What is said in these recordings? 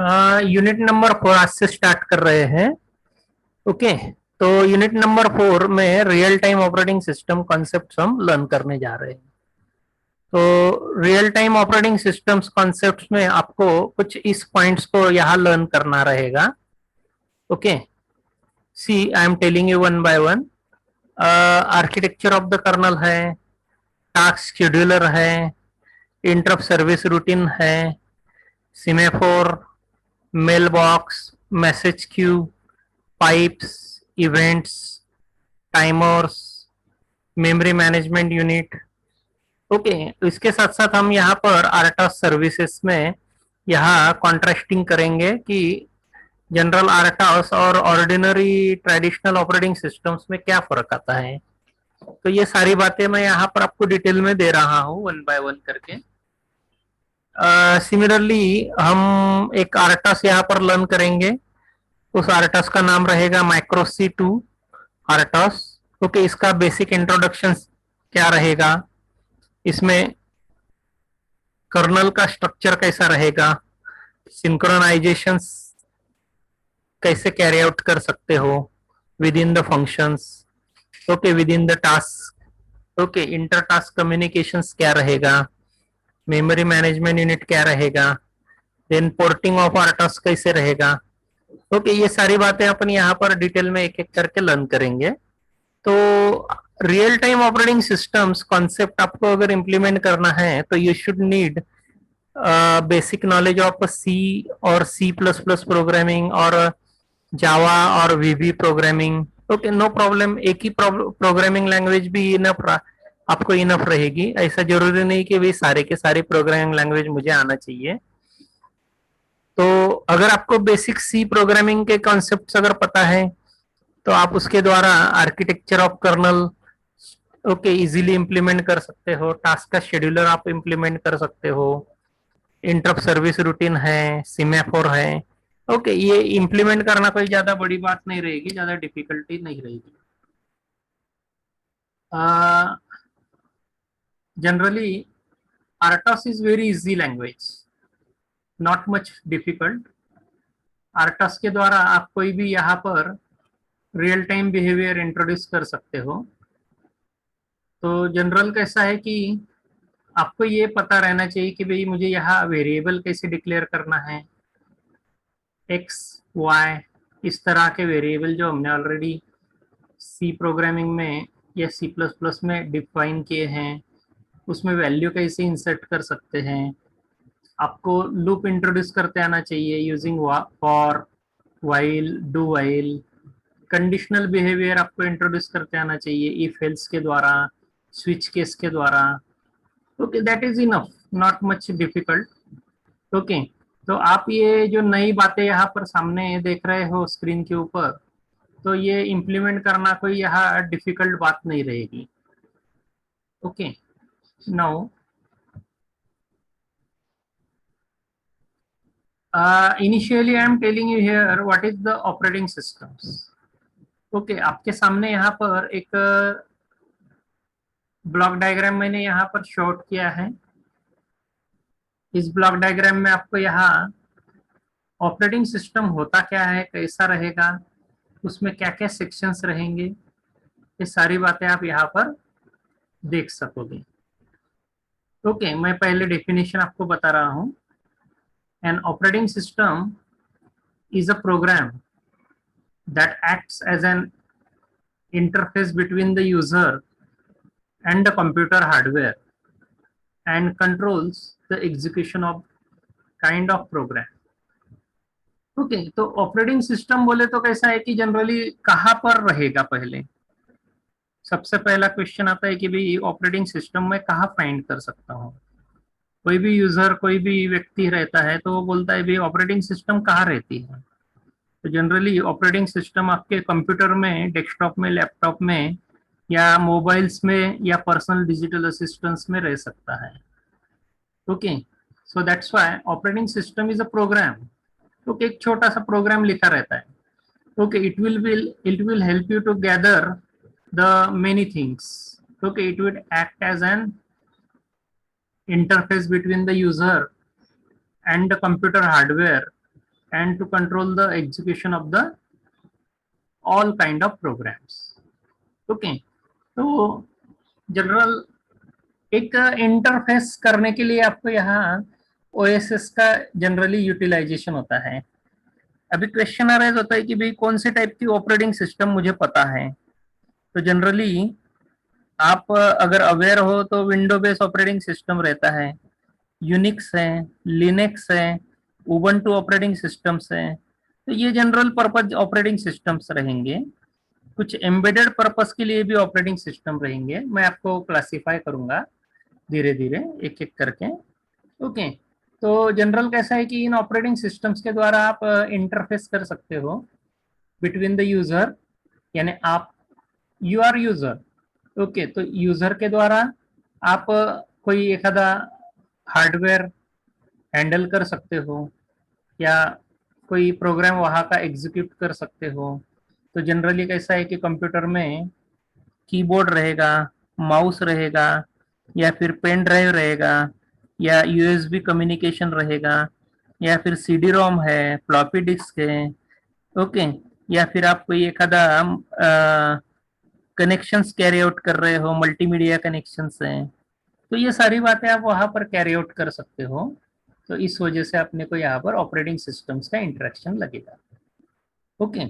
Unit number 4 आज से start कर रहे हैं। ओके, तो यूनिट नंबर 4 में real time operating system concept हम लर्न करने जा रहे हैं। तो real time operating systems concepts में आपको कुछ इस पॉइंट्स को यहाँ लर्न करना रहेगा। Okay, see I am telling you one by one. Architecture of the kernel है, टास्क शेड्यूलर है, इंटरप्ट सर्विस रूटीन है, semaphore, mailbox, message queue, pipes, events, timers, memory management unit. Okay, तो इसके साथ साथ हम यहाँ पर आरटास सर्विसेज में यहाँ कॉन्ट्रास्टिंग करेंगे कि जनरल आरटास और ऑर्डिनरी ट्रेडिशनल ऑपरेटिंग सिस्टम्स में क्या फर्क आता है। तो ये सारी बातें मैं यहाँ पर आपको डिटेल में दे रहा हूँ वन बाय वन करके। सिमिलरली हम एक आरटास यहाँ पर लर्न करेंगे। उस आरटास का नाम रहेगा माइक्रोसी 2 आरटास। ओके, इसका बेसिक इंट्रोडक्शन क्या रहेगा, इसमें कर्नल का स्ट्रक्चर कैसा रहेगा, सिंक्रोनाइजेशंस कैसे कैरी आउट कर सकते हो with in the functions, okay, with in the task, okay, inter task communications क्या रहेगा, मेमोरी मैनेजमेंट यूनिट क्या रहेगा, देन पोर्टिंग ऑफ आरटास कैसे रहेगा। ओके, ये सारी बातें अपन यहाँ पर डिटेल में एक एक करके लर्न करेंगे। तो real time operating systems concept आपको अगर इम्प्लीमेंट करना है तो you should need basic knowledge of C और सी प्लस प्लस प्रोग्रामिंग और जावा और VB programming. Okay, no problem, एक ही प्रोग्रामिंग लैंग्वेज भी इनफ आपको इनफ रहेगी। ऐसा जरूरी नहीं कि भाई सारे के सारे प्रोग्रामिंग लैंग्वेज मुझे आना चाहिए। तो अगर आपको बेसिक सी प्रोग्रामिंग के कॉन्सेप्ट्स अगर पता है तो आप उसके द्वारा architecture of kernel okay easily implement कर सकते हो, टास्क का शेड्यूलर आप इंप्लीमेंट कर सकते हो, इंटरप्ट सर्विस रूटीन है, सिमेफोर है। ओके, ये इंप्लीमेंट करना कोई ज्यादा बड़ी बात नहीं रहेगी, ज्यादा डिफिकल्टी नहीं रहेगी। Generally arts is very easy language, not much difficult. Arts के द्वारा आप कोई भी यहाँ पर रियल टाइम बिहेवियर इंट्रोड्यूस कर सकते हो। तो जनरल कैसा है कि आपको ये पता रहना चाहिए कि भाई मुझे यहाँ वेरिएबल कैसे डिक्लेयर करना है, एक्स वाई, इस तरह के वेरिएबल जो हमने ऑलरेडी सी प्रोग्रामिंग में या सी प्लस प्लस में डिफाइन किए हैं, उसमें वैल्यू कैसे इंसर्ट कर सकते हैं। आपको लूप इंट्रोड्यूस करते आना चाहिए using for, while, do while. Conditional behaviour आपको इंट्रोड्यूस करते आना चाहिए इफ एल्स के द्वारा, स्विच केस के द्वारा। Okay, that is enough, not much difficult. Okay, तो आप ये जो नई बातें यहाँ पर सामने देख रहे हो स्क्रीन के ऊपर, तो ये इम्प्लीमेंट करना कोई यहाँ डिफिकल्ट बात नहीं रहेगी। Okay, now initially I am telling you here what is the operating systems. Okay, आपके सामने यहाँ पर एक ब्लॉक डायग्राम मैंने यहाँ पर शॉर्ट किया है। इस ब्लॉक डायग्राम में आपको यहाँ ऑपरेटिंग सिस्टम होता क्या है, कैसा रहेगा, उसमें क्या क्या सेक्शंस रहेंगे, ये सारी बातें आप यहाँ पर देख सकोगे। ओके, मैं पहले डेफिनेशन आपको बता रहा हूँ। An operating system is a program that acts as an interface between the user and the computer hardware and controls the execution of kind of program. Okay, तो ऑपरेटिंग सिस्टम बोले तो कैसा है कि जनरली कहाँ पर रहेगा, पहले सबसे पहला क्वेश्चन आता है कि भाई ऑपरेटिंग सिस्टम में कहाँ फाइंड कर सकता हूँ। कोई भी यूजर, कोई भी व्यक्ति रहता है तो वो बोलता है भाई ऑपरेटिंग सिस्टम कहाँ रहती है। तो जनरली ऑपरेटिंग सिस्टम आपके कंप्यूटर में, डेस्कटॉप में, लैपटॉप में या मोबाइल्स में या पर्सनल डिजिटल असिस्टेंट्स में रह सकता है। Okay, so that's why operating system is a program. Okay, एक छोटा सा प्रोग्राम लिखा रहता है। Okay, it will help you to gather the many things. Okay, it will act as an interface between the user and the computer hardware and to control the execution of the all kind of programs. Okay, तो general एक interface करने के लिए आपको यहाँ OSS का generally utilisation होता है। अभी क्वेश्चन अराइज होता है कि भाई कौन से टाइप की ऑपरेटिंग सिस्टम मुझे पता है, तो जनरली आप अगर अवेयर हो तो विंडो बेस्ड ऑपरेटिंग सिस्टम रहता है, यूनिक्स है, लिनक्स है, उबंटू ऑपरेटिंग सिस्टम्स है, तो ये जनरल पर्पज ऑपरेटिंग सिस्टम्स रहेंगे। कुछ एम्बेडेड पर्पस के लिए भी ऑपरेटिंग सिस्टम रहेंगे, मैं आपको क्लासिफाई करूंगा धीरे धीरे एक एक करके। ओके, तो जनरल कैसा है कि इन ऑपरेटिंग सिस्टम्स के द्वारा आप इंटरफेस कर सकते हो बिटवीन द यूजर, यानी आप यू आर यूजर। ओके, तो यूजर के द्वारा आप कोई एखादा हार्डवेयर हैंडल कर सकते हो या कोई प्रोग्राम वहाँ का एग्जीक्यूट कर सकते हो। तो जनरली कैसा है कि कंप्यूटर में कीबोर्ड रहेगा, माउस रहेगा, या फिर पेन ड्राइव रहेगा, या यूएसबी कम्युनिकेशन रहेगा, या फिर सीडी रोम है, फ्लॉपी डिस्क है। ओके, या फिर आप कोई एखादा कनेक्शंस कैरी आउट कर रहे हो, मल्टीमीडिया कनेक्शंस हैं, तो ये सारी बातें आप वहां पर कैरी आउट कर सकते हो। तो इस वजह से अपने को यहाँ पर ऑपरेटिंग सिस्टम्स का इंटरेक्शन लगेगा। ओके,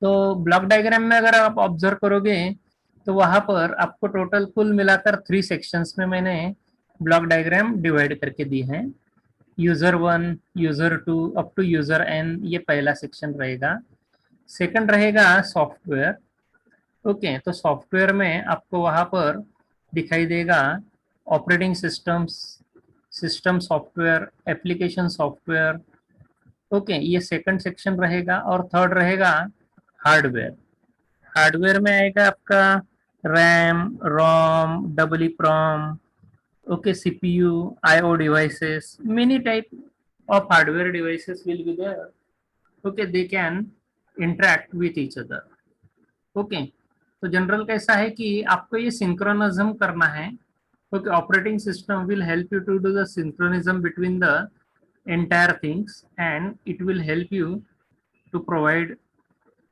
तो ब्लॉक डायग्राम में अगर आप ऑब्जर्व करोगे तो वहां पर आपको टोटल कुल मिलाकर 3 सेक्शंस में मैंने ब्लॉक डायग्राम डिवाइड करके दी है। User 1, user 2 up to user n, ये पहला सेक्शन रहेगा। सेकंड रहेगा सॉफ्टवेयर। ओके, तो सॉफ्टवेयर में आपको वहां पर दिखाई देगा operating systems, system software, application software. Okay, ये सेकंड सेक्शन रहेगा। और थर्ड रहेगा हार्डवेयर। हार्डवेयर में आएगा आपका RAM, ROM, double PROM, okay, CPU, IO devices, many type of hardware devices will be there. Okay, they can interact with each other. Okay, तो general कैसा है कि आपको ये सिंक्रोनिज्म करना है। Okay, operating system will help you to do the synchronism between the entire things and it will help you to provide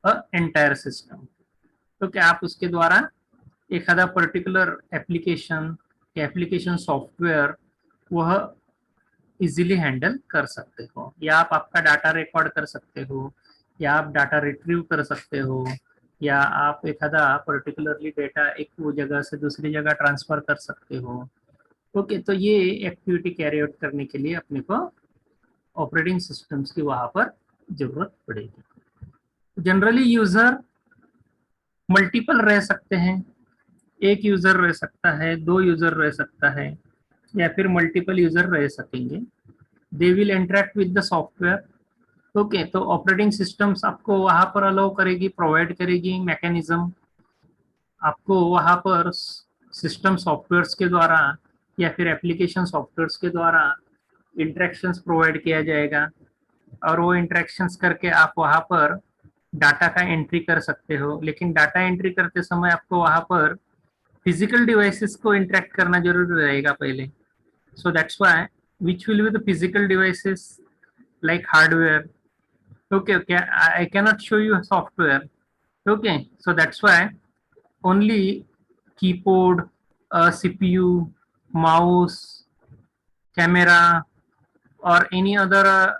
a entire system. तो क्या आप उसके द्वारा एखादा पर्टिकुलर एप्लीकेशन या एप्लीकेशन सॉफ्टवेयर वह इजीली हैंडल कर सकते हो, या आप आपका डाटा रिकॉर्ड कर सकते हो, या आप डाटा रिट्रीव कर सकते हो, या आप एखादा पर्टिकुलरली डेटा एक वो जगह से दूसरी जगह ट्रांसफर कर सकते हो। ओके, तो ये एक्टिविटी कैरी आउट करने के लिए अपने को ऑपरेटिंग सिस्टम्स की वहां पर जरूरत पड़ेगी। जनरली यूजर मल्टीपल रह सकते हैं, एक यूजर रह सकता है, 2 यूजर रह सकता है, या फिर मल्टीपल यूजर रह सकेंगे। They will interact with the software. Okay, तो ऑपरेटिंग सिस्टम्स आपको वहां पर अलाउ करेगी, प्रोवाइड करेगी मैकेनिज्म। आपको वहां पर सिस्टम सॉफ्टवेयर्स के द्वारा या फिर एप्लीकेशन सॉफ्टवेयर्स के द्वारा इंटरेक्शंस प्रोवाइड किया जाएगा, और वो इंटरेक्शंस करके आप वहां पर डाटा का एंट्री कर सकते हो। लेकिन डाटा एंट्री करते समय आपको वहां पर फिजिकल डिवाइसेस को इंटरेक्ट करना जरूरी रहेगा पहले। सो that's why which will be the physical devices like hardware. Okay, I cannot show you software. Okay, so that's why only keyboard, CPU, mouse, camera, or any other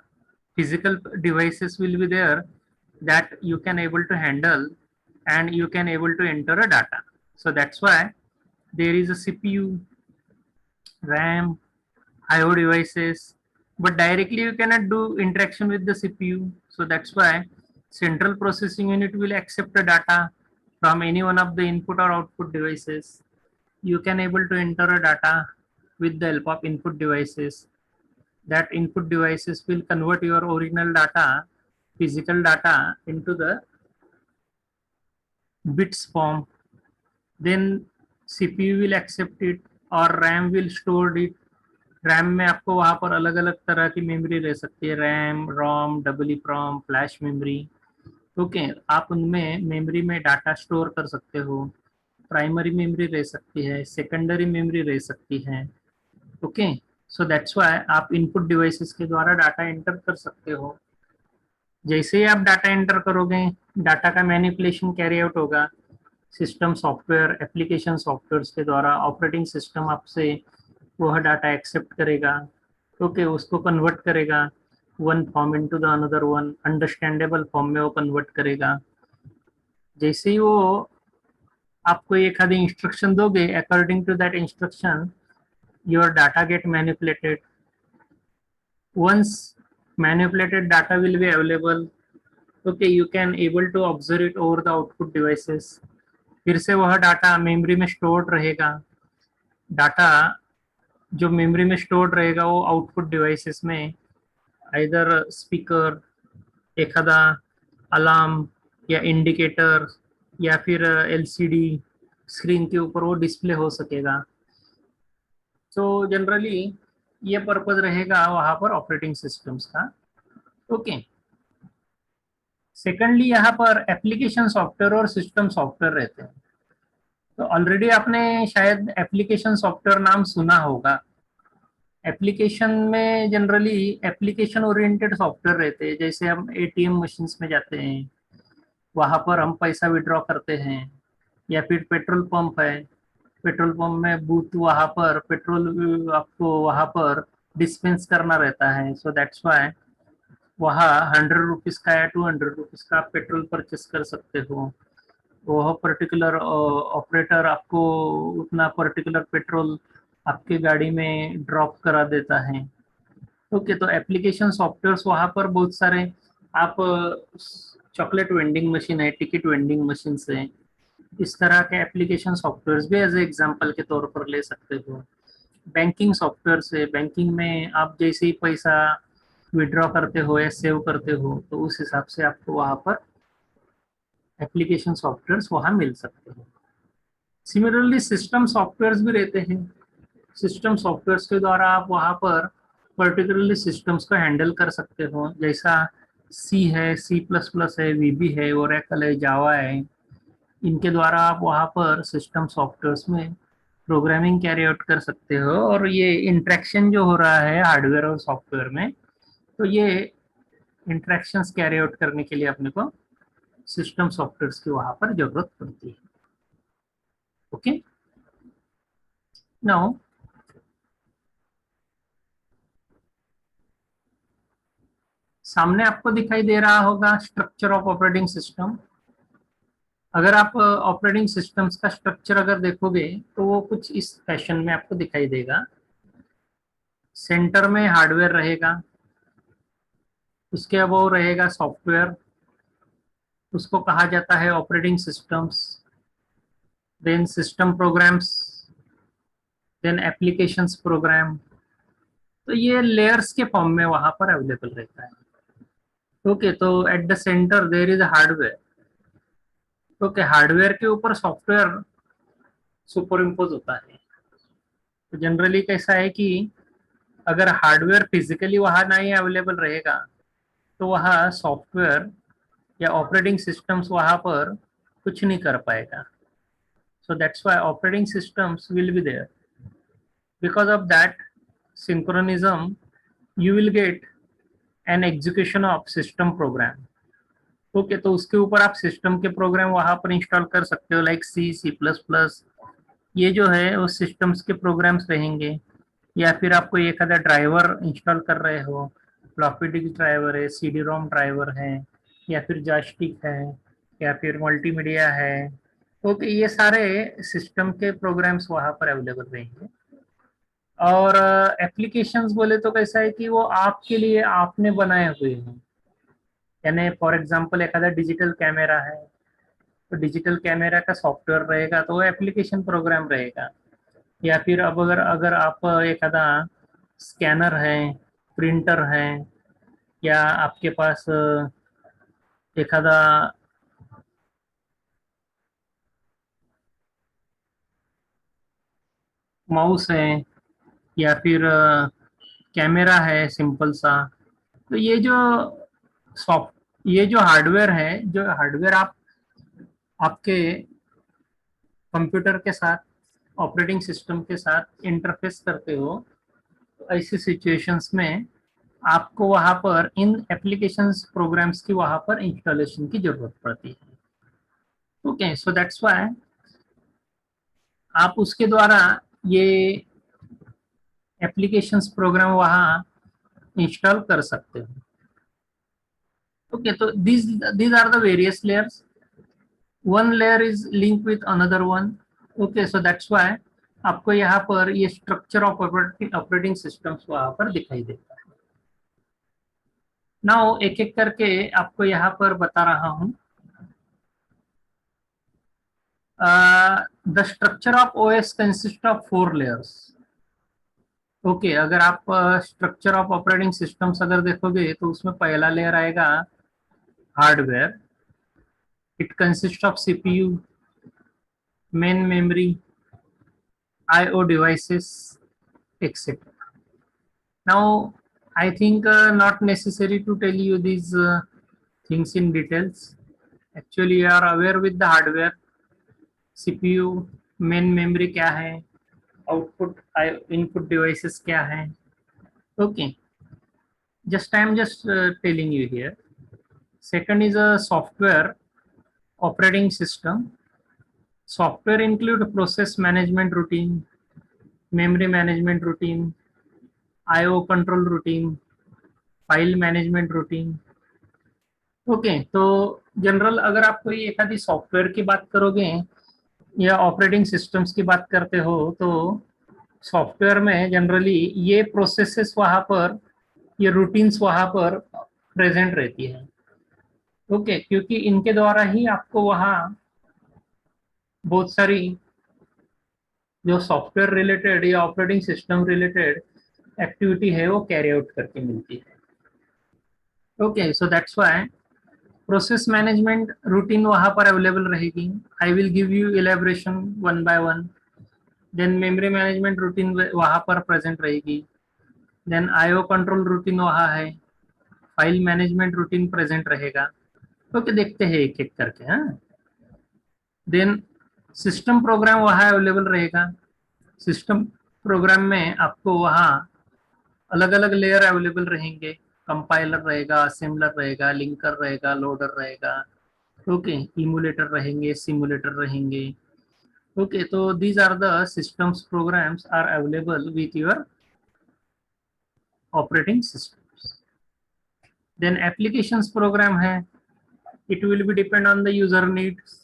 physical devices will be there that you can able to handle and you can able to enter a data. So that's why there is a CPU, RAM, IO devices, but directly you cannot do interaction with the CPU. So that's why central processing unit will accept the data from any one of the input or output devices. You can able to enter a data with the help of input devices. That input devices will convert your original data, physical data, into the bits form. Then CPU will accept it or RAM will store it. RAM में आपको वहाँ पर अलग अलग तरह की memory रह सकती है, RAM, ROM, double PROM, flash memory. Okay, आप उनमें मेमोरी में डाटा स्टोर कर सकते हो। प्राइमरी मेमोरी रह सकती है, सेकेंडरी मेमोरी रह सकती है। ओके, सो दैट्स व्हाई आप इनपुट डिवाइसेस के द्वारा डाटा एंटर कर सकते हो। जैसे ही आप डाटा एंटर करोगे, डाटा का मैनिपुलेशन कैरी आउट होगा सिस्टम सॉफ्टवेयर, एप्लीकेशन सॉफ्टवेयर के द्वारा। ऑपरेटिंग सिस्टम आपसे वह डाटा एक्सेप्ट करेगा, ओके, उसको कन्वर्ट करेगा one form into the another one, understandable form में वो कन्वर्ट करेगा। जैसे ही वो आपको एक आधी इंस्ट्रक्शन दोगे, according to that instruction your data get manipulated. once manipulated data will be available, okay, you can able to observe it over the output devices। फिर से वह डाटा मेमोरी में स्टोर्ड रहेगा। डाटा जो मेमोरी में stored रहेगा वो output devices में आइदर स्पीकर, एखादा अलार्म या इंडिकेटर या फिर एलसीडी स्क्रीन के ऊपर वो डिस्प्ले हो सकेगा। तो जनरली ये पर्पज रहेगा वहां पर ऑपरेटिंग सिस्टम्स का। ओके, सेकेंडली यहाँ पर एप्लीकेशन सॉफ्टवेयर और सिस्टम सॉफ्टवेयर रहते हैं। तो ऑलरेडी आपने शायद एप्लीकेशन सॉफ्टवेयर नाम सुना होगा। एप्लीकेशन में जनरली एप्लीकेशन ओरिएंटेड सॉफ्टवेयर रहते हैं। जैसे हम एटीएम मशीन्स में जाते हैं, वहां पर हम पैसा विड्रॉ करते हैं, या फिर पेट्रोल पंप है, पेट्रोल पंप में बूथ, वहां पर पेट्रोल आपको वहां पर डिस्पेंस करना रहता है। सो दैट्स वाई वहाँ 100 रुपीज का या 200 रुपीज का आप पेट्रोल परचेस कर सकते हो। वह पर्टिकुलर ऑपरेटर आपको उतना पर्टिकुलर पेट्रोल आपके गाड़ी में ड्रॉप करा देता है। ओके, तो एप्लीकेशन सॉफ्टवेयर वहाँ पर बहुत सारे, आप चॉकलेट वेंडिंग मशीन है, टिकट वेंडिंग मशीन है, इस तरह के एप्लीकेशन सॉफ्टवेयर भी एज ए एग्जाम्पल के तौर पर ले सकते हो। बैंकिंग सॉफ्टवेयर से, बैंकिंग में आप जैसे ही पैसा विड्रॉ करते हो या सेव करते हो तो उस हिसाब से आपको वहाँ पर एप्लीकेशन सॉफ्टवेयर वहाँ मिल सकते हैं। सिमिलरली सिस्टम सॉफ्टवेयर भी रहते हैं। सिस्टम सॉफ्टवेयर के द्वारा आप वहाँ पर पर्टिकुलरली सिस्टम्स को हैंडल कर सकते हो। जैसा सी है, सी प्लस प्लस है, वीबी है, ओरेकल है, जावा है, इनके द्वारा आप वहाँ पर सिस्टम सॉफ्टवेयर में प्रोग्रामिंग कैरी आउट कर सकते हो। और ये इंट्रैक्शन जो हो रहा है हार्डवेयर और सॉफ्टवेयर में, तो ये इंट्रैक्शंस कैरी आउट करने के लिए अपने को सिस्टम सॉफ्टवेयर की वहां पर जरूरत पड़ती है। ओके, नाउ सामने आपको दिखाई दे रहा होगा स्ट्रक्चर ऑफ ऑपरेटिंग सिस्टम। अगर आप ऑपरेटिंग सिस्टम्स का स्ट्रक्चर अगर देखोगे तो वो कुछ इस फैशन में आपको दिखाई देगा। सेंटर में हार्डवेयर रहेगा, उसके अबव रहेगा सॉफ्टवेयर, उसको कहा जाता है operating systems, then system programs, then applications program. तो ये लेयर्स के फॉर्म में वहां पर अवेलेबल रहता है। ओके, तो at the center there is hardware. Okay, hardware के ऊपर सॉफ्टवेयर सुपर इम्पोज होता है। तो जनरली कैसा है कि अगर हार्डवेयर फिजिकली वहां नहीं अवेलेबल रहेगा तो वहाँ सॉफ्टवेयर या ऑपरेटिंग सिस्टम्स वहां पर कुछ नहीं कर पाएगा। So that's why operating systems will be there. Because of that synchronism you will get an execution of system program। Okay, तो उसके ऊपर आप सिस्टम के प्रोग्राम वहां पर इंस्टॉल कर सकते हो, लाइक सी, सी प्लस प्लस, ये जो है वो सिस्टम्स के प्रोग्राम्स रहेंगे। या फिर आपको एक आधा ड्राइवर इंस्टॉल कर रहे हो, फ्लॉपी डिस्क ड्राइवर है, सीडी रोम ड्राइवर है, या फिर जॉयस्टिक है, या फिर मल्टीमीडिया है। ओके, ये सारे सिस्टम के प्रोग्राम्स वहां पर अवेलेबल रहेंगे। और एप्लीकेशंस बोले तो कैसा है कि वो आपके लिए आपने बनाए हुए हैं। यानी फॉर एग्जांपल एखादा डिजिटल कैमरा है, तो डिजिटल कैमरा का सॉफ्टवेयर रहेगा तो वो एप्लीकेशन प्रोग्राम रहेगा। या फिर अब अगर अगर आप एखादा स्कैनर है, प्रिंटर है, या आपके पास एखादा माउस है, या फिर कैमरा है सिंपल सा, तो सॉफ्ट ये जो हार्डवेयर है, जो हार्डवेयर आप आपके कंप्यूटर के साथ, ऑपरेटिंग सिस्टम के साथ इंटरफेस करते हो, तो ऐसी सिचुएशंस में आपको वहां पर इन एप्लीकेशंस प्रोग्राम्स की वहां पर इंस्टॉलेशन की जरूरत पड़ती है। ओके, सो दैट्स व्हाई आप उसके द्वारा ये एप्लीकेशंस प्रोग्राम वहां इंस्टॉल कर सकते हो। ओके, तो these are the various layers. One layer is linked with another one. Okay, so that's why आपको यहाँ पर ये स्ट्रक्चर ऑफ ऑपरेटिंग सिस्टम्स वहां पर दिखाई देता है। नाउ एक एक करके आपको यहाँ पर बता रहा हूँ। The structure of OS consist of 4 layers. Okay, अगर आप स्ट्रक्चर ऑफ ऑपरेटिंग सिस्टम्स अगर देखोगे तो उसमें पहला लेयर आएगा hardware. It consist of CPU, main memory, IO devices, etc. Now, I think not necessary to tell you these things in details. Actually, you are aware with the hardware, CPU, main memory क्या है, output input devices क्या है. Okay, I am just telling you here. Second is a software operating system. Software include process management routine, memory management routine, IO control routine, file management routine. Okay, तो general अगर आप कोई एक आधी software की बात करोगे या ऑपरेटिंग सिस्टम्स की बात करते हो तो सॉफ्टवेयर में जनरली ये प्रोसेसेस वहां पर, ये रूटीन्स वहां पर प्रेजेंट रहती है। ओके, क्योंकि इनके द्वारा ही आपको वहाँ बहुत सारी जो सॉफ्टवेयर रिलेटेड या ऑपरेटिंग सिस्टम रिलेटेड एक्टिविटी है वो कैरी आउट करके मिलती है। Okay, so that's why process management routine वहां पर अवेलेबल रहेगी। I will give you elaboration one by one. Then memory management routine वहां पर प्रेजेंट रहेगी। देन आईओ कंट्रोल रूटीन वहां है। फाइल मैनेजमेंट रूटीन प्रेजेंट रहेगा। ओके, देखते हैं एक एक करके। हाँ, देन सिस्टम प्रोग्राम वहां अवेलेबल रहेगा। सिस्टम प्रोग्राम में आपको वहां अलग अलग लेयर अवेलेबल रहेंगे। कंपाइलर रहेगा, असेंबलर रहेगा, लिंकर रहेगा, लोडर रहेगा। ओके, इमुलेटर रहेंगे, सिमुलेटर रहेंगे। ओके, तो these are the systems programs are available with your operating systems. Then applications program है, it will be depend on the user needs.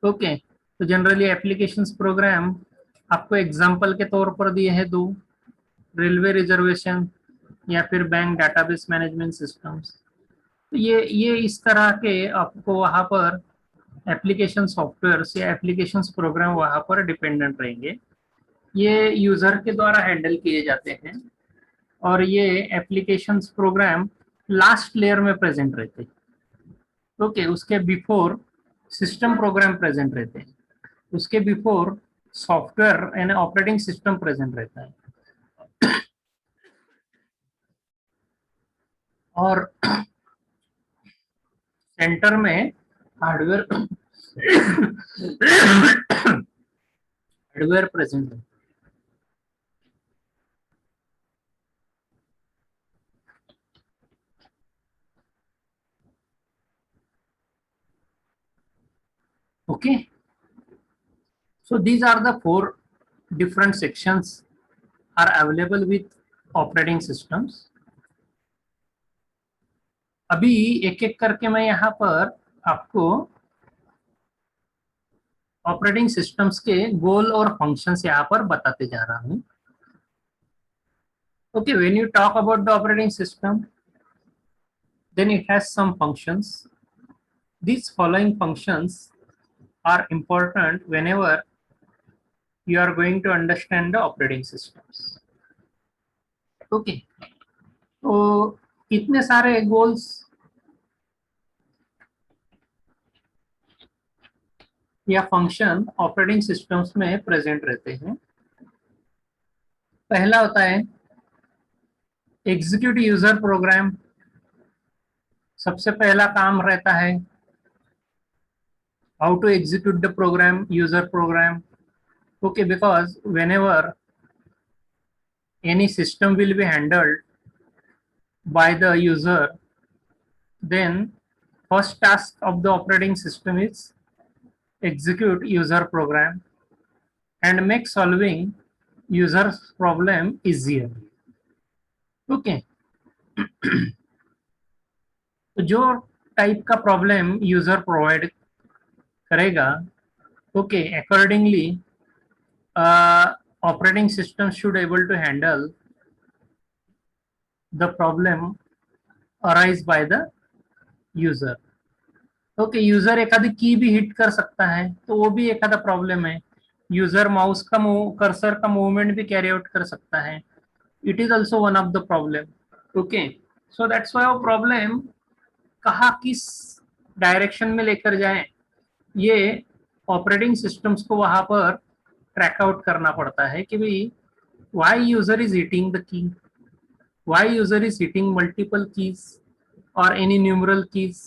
Okay, तो generally applications programme आपको example के तौर पर दिए हैं दो, रेलवे रिजर्वेशन या फिर बैंक डाटाबेस मैनेजमेंट सिस्टम्स। तो ये इस तरह के आपको वहां पर एप्लीकेशन सॉफ्टवेयर या एप्लीकेशन प्रोग्राम वहां पर डिपेंडेंट रहेंगे। ये यूजर के द्वारा हैंडल किए जाते हैं और ये एप्लीकेशन प्रोग्राम लास्ट लेयर में प्रेजेंट रहते हैं। ओके, उसके बिफोर सिस्टम प्रोग्राम प्रेजेंट रहते हैं, उसके बिफोर सॉफ्टवेयर यानी ऑपरेटिंग सिस्टम प्रेजेंट रहता है। और सेंटर में हार्डवेयर हार्डवेयर प्रेजेंट है। Okay, so these are the 4 different sections are available with operating systems. अभी एक एक करके मैं यहाँ पर आपको ऑपरेटिंग सिस्टम्स के गोल और फंक्शंस यहाँ पर बताते जा रहा हूँ। Okay, when you talk about the operating system then it has some functions. These following functions are important whenever you are going to understand the operating systems. Okay, तो कितने सारे गोल्स या फंक्शन ऑपरेटिंग सिस्टम्स में present रहते हैं। पहला होता है एग्जीक्यूट यूजर प्रोग्राम। सबसे पहला काम रहता है how to execute the program, user program. Okay, because whenever any system will be handled, by the user, then first task of the operating system is execute user program and make solving user's problem easier. Okay तो जो type का problem user provide करेगा, okay, accordingly operating system should able to handle the problem arise by the user. Okay, user एखादी key भी hit कर सकता है तो वो भी एखादा प्रॉब्लम है. यूजर माउस का कर्सर का मूवमेंट भी कैरी आउट कर सकता है. It is also one of the problem. Okay, so that's why वो प्रॉब्लम कहाँ किस डायरेक्शन में लेकर जाए, ये ऑपरेटिंग सिस्टम्स को वहां पर ट्रैक आउट करना पड़ता है कि भाई why user is hitting the key, why user is hitting multiple keys और एनी न्यूमरल कीज,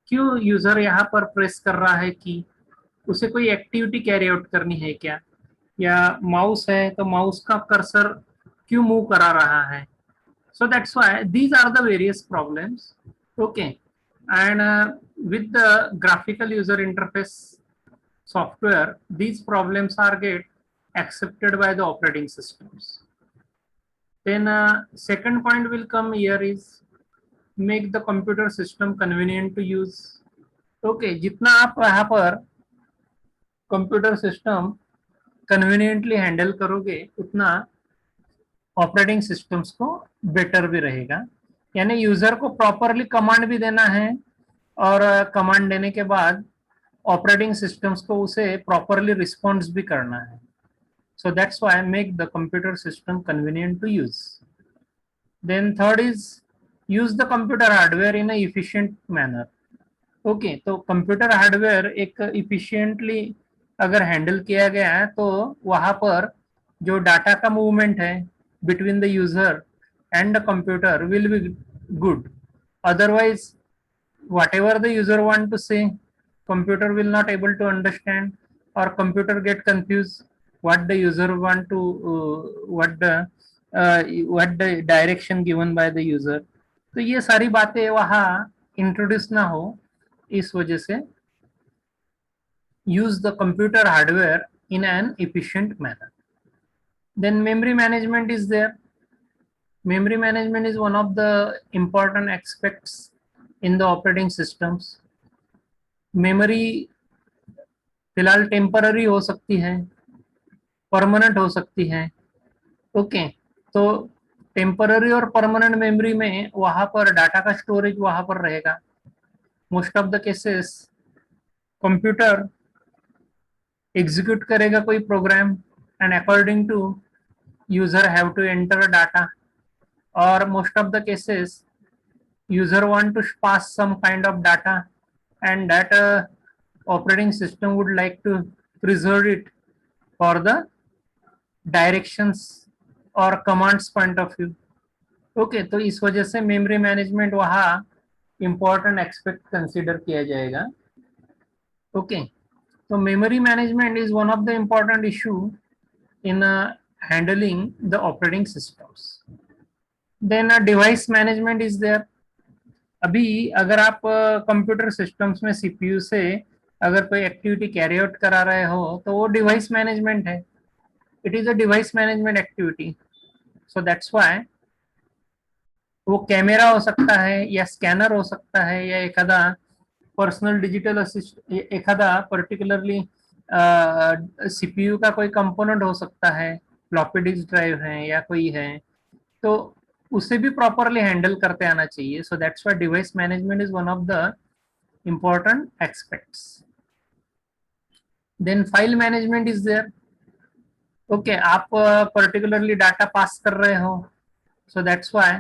क्यों यूजर यहाँ पर प्रेस कर रहा है की, उसे कोई एक्टिविटी कैरी आउट करनी है क्या, या माउस है तो माउस का कर्सर क्यों मूव करा रहा है. So that's why these are the various problems. Okay, and with the graphical user interface software, these problems are get accepted by the operating systems. Then second point will come here is make the computer system convenient to use. Okay, जितना आप यहाँ पर computer system conveniently handle करोगे उतना operating systems को better भी रहेगा. यानी यूजर को प्रॉपरली कमांड भी देना है और कमांड देने के बाद ऑपरेटिंग सिस्टम्स को उसे प्रॉपरली रिस्पॉन्स भी करना है. So that's why make the computer system convenient to use. Then third is use the computer hardware in a efficient manner. Okay, तो कंप्यूटर हार्डवेयर एक इफिशिएंटली अगर हैंडल किया गया है तो वहां पर जो डाटा का मूवमेंट है between the user and the computer will be good. Otherwise, whatever the user want to say, computer will not able to understand, or computer get confused what the user want to what the direction given by the user. तो ये सारी बातें वहाँ introduce ना हो, इस वजह से use the computer hardware in an efficient manner. Then memory management is there. Memory management is one of the important aspects in the operating systems. Memory फिलहाल टेम्पररी हो सकती है, परमानेंट हो सकती है. ओके, तो टेम्पररी और परमानेंट मेमोरी में वहां पर डाटा का स्टोरेज वहां पर रहेगा. Most of the cases computer execute करेगा कोई program and according to user have to enter data, or most of the cases user want to pass some kind of data and that operating system would like to preserve it for the directions or commands point of view. Okay, तो इस वजह से memory management वहाँ important aspect consider किया जाएगा. Okay, so memory management is one of the important issue in handling the operating systems. Then device management is there. अभी अगर आप कंप्यूटर सिस्टम्स में सीपीयू से अगर कोई एक्टिविटी कैरी आउट करा रहे हो तो वो डिवाइस मैनेजमेंट है. It is a device management activity. So that's why वो कैमरा हो सकता है या स्कैनर हो सकता है या एखादा पर्सनल डिजिटल असिस्ट, एखादा पर्टिकुलरली सीपीयू का कोई कंपोनेंट हो सकता है, फ्लॉपी डिस्क ड्राइव है या कोई है, तो उसे भी प्रॉपरली हैंडल करते आना चाहिए. So that's why device management is one of the important aspects. Then file management is there. Okay, आप पर्टिकुलरली डाटा पास कर रहे हो, सो दैट्स व्हाई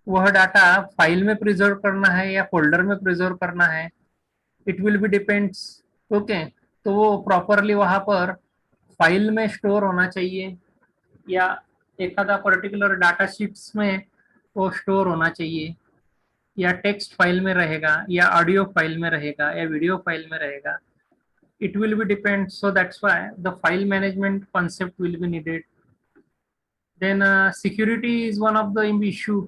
वह डाटा फाइल में प्रिजर्व करना है या फोल्डर में प्रिजर्व करना है, it will be depends. Okay, तो वो प्रॉपरली वहां पर फाइल में स्टोर होना चाहिए या एखादा पर्टिकुलर डाटा शीट्स में वो स्टोर होना चाहिए, या टेक्स्ट फाइल में रहेगा या ऑडियो फाइल में रहेगा या वीडियो फाइल में रहेगा. It will be depend. So that's why the file management concept will be needed. Then security is one of the issue.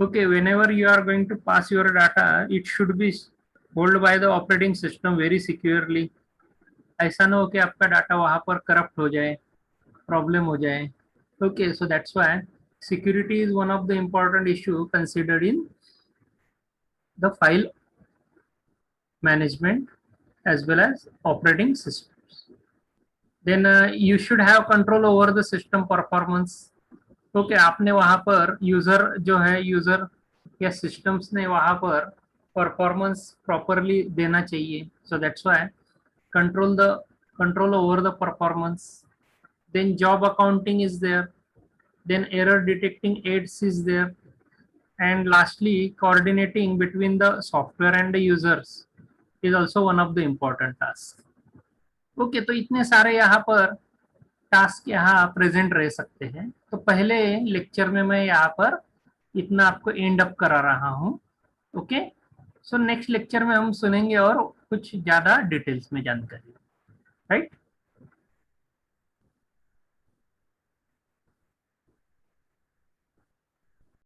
Okay, whenever you are going to pass your data, it should be held by the operating system very securely. ऐसा ना हो कि आपका data वहां पर corrupt हो जाए, problem हो जाए. Okay, so that's why security is one of the important issue considered in the file management as well as operating systems. Then you should have control over the system performance. Okay, आपने वहां पर user जो है, user या systems ने वहां पर performance properly देना चाहिए. So that's why control the control over the performance. Then job accounting is there, then error detecting aids is there, and lastly coordinating between the software and the users is also one of the important tasks. Okay, तो इतने सारे यहाँ पर task यहाँ present रह सकते हैं. तो पहले लेक्चर में मैं यहाँ पर इतना आपको एंड अप करा रहा हूँ. ओके, सो नेक्स्ट लेक्चर में हम सुनेंगे और कुछ ज्यादा डिटेल्स में जानकारी. राइट.